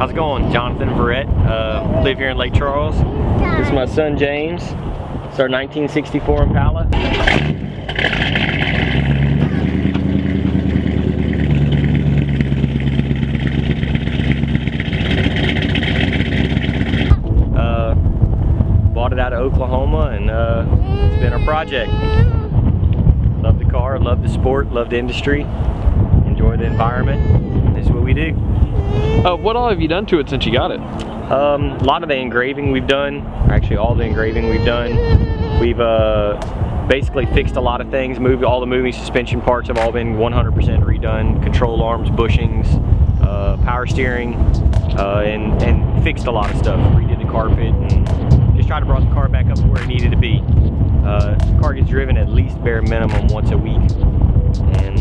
How's it going? Johnathan Burchardt. Live here in Lake Charles. This is my son James. It's our 1964 Impala. Bought it out of Oklahoma, and it's been a project. Love the car, love the sport, love the industry, enjoy the environment. This is what we do. What all have you done to it since you got it? A lot of the engraving we've done, actually all the engraving we've done. We've basically fixed a lot of things, moved all the moving suspension parts have all been 100% redone, control arms, bushings, power steering, and fixed a lot of stuff. Redid the carpet and just tried to bring the car back up to where it needed to be. The car gets driven at least bare minimum once a week, and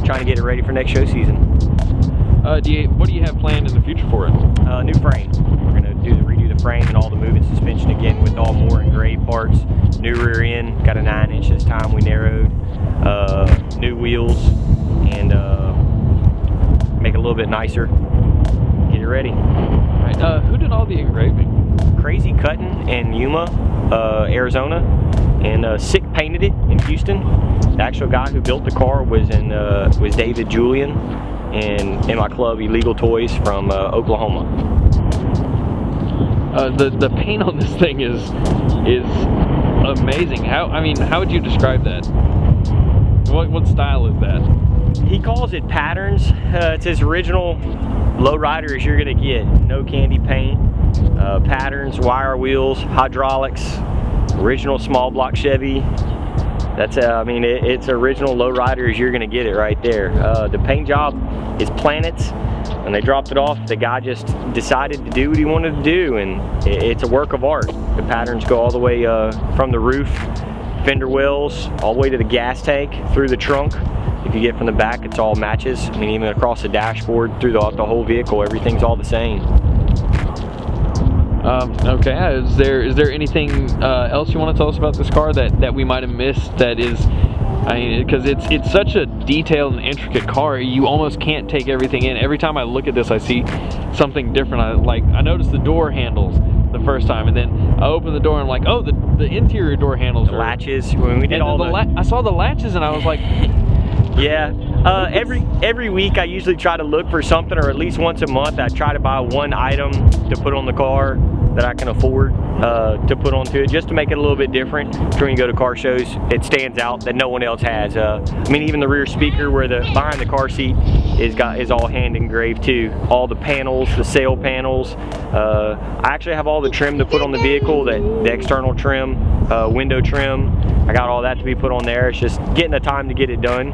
trying to get it ready for next show season. What do you have planned in the future for it? New frame. We're going to redo the frame and all the moving suspension again with all more engraved parts. New rear end, got a 9-inch this time we narrowed. New wheels, and make it a little bit nicer. Get it ready. All right. Who did all the engraving? Crazy Cutting in Yuma, Arizona, and Sick painted it in Houston. The actual guy who built the car was David Julian, and in my club Illegal Toys from Oklahoma. The paint on this thing is amazing. How would you describe that? What style is that? He calls it patterns. It's his original Lowrider as you're gonna get. No candy paint, patterns, wire wheels, hydraulics, original small block Chevy. That's it's original Lowrider as you're gonna get it right there. The paint job is planets. When they dropped it off, the guy just decided to do what he wanted to do, and it's a work of art. The patterns go all the way from the roof, fender wells, all the way to the gas tank, through the trunk. If you get from the back, it's all matches. I mean, even across the dashboard, through the whole vehicle, everything's all the same. Okay, is there anything else you want to tell us about this car that we might have missed? That is, because it's such a detailed and intricate car, you almost can't take everything in. Every time I look at this, I see something different. I noticed the door handles the first time, and then I opened the door and I'm like, oh, the interior door handles, the latches. When we did all I saw the latches and I was like, yeah. Every week I usually try to look for something, or at least once a month I try to buy one item to put on the car that I can afford to put onto it, just to make it a little bit different. When you go to car shows, it stands out that no one else has. Even the rear speaker where behind the car seat is all hand engraved too. All the panels, the sail panels. I actually have all the trim to put on the vehicle, the external trim, window trim. I got all that to be put on there. It's just getting the time to get it done.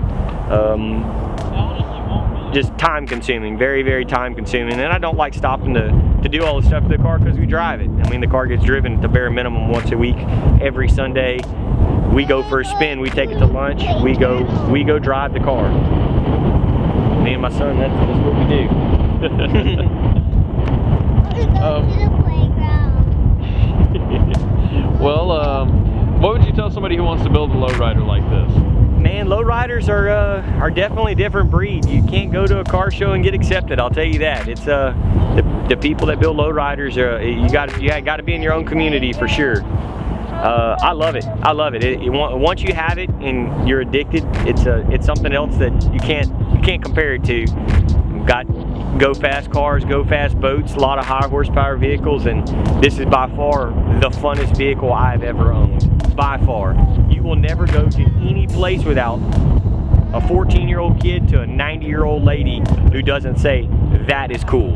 Just time consuming, very, very time consuming. And I don't like stopping to do all the stuff to the car because we drive it. The car gets driven at the bare minimum once a week. Every Sunday we go for a spin, we take it to lunch, we go drive the car. Me and my son, that's what we do. Well, what would you tell somebody who wants to build a lowrider like this? Man, lowriders are definitely a different breed. You can't go to a car show and get accepted, I'll tell you that. It's the people that build lowriders, you got to be in your own community for sure. I love it. I love it. Once you have it and you're addicted, it's something else that you can't compare it to. We've got go fast cars, go fast boats, a lot of high horsepower vehicles, and this is by far the funnest vehicle I've ever owned. By far. You will never go to any place without a 14-year-old kid to a 90-year-old lady who doesn't say, that is cool.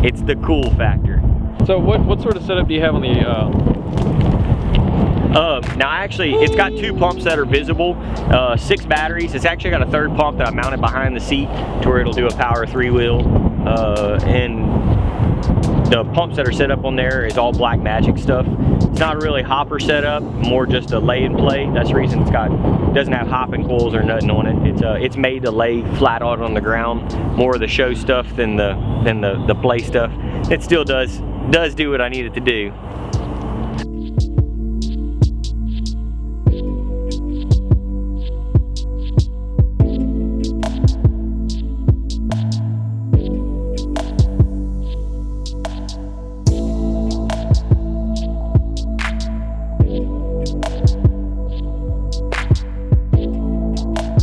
It's the cool factor. So what sort of setup do you have on the now actually, it's got 2 pumps that are visible, 6 batteries. It's actually got a 3rd pump that I mounted behind the seat to where it'll do a power 3-wheel, and the pumps that are set up on there is all Black Magic stuff. It's not really hopper setup, more just a lay and play. That's the reason it doesn't have hopping coils or nothing on it. It's made to lay flat out on the ground, more of the show stuff than the play stuff. It still does do what I need it to do.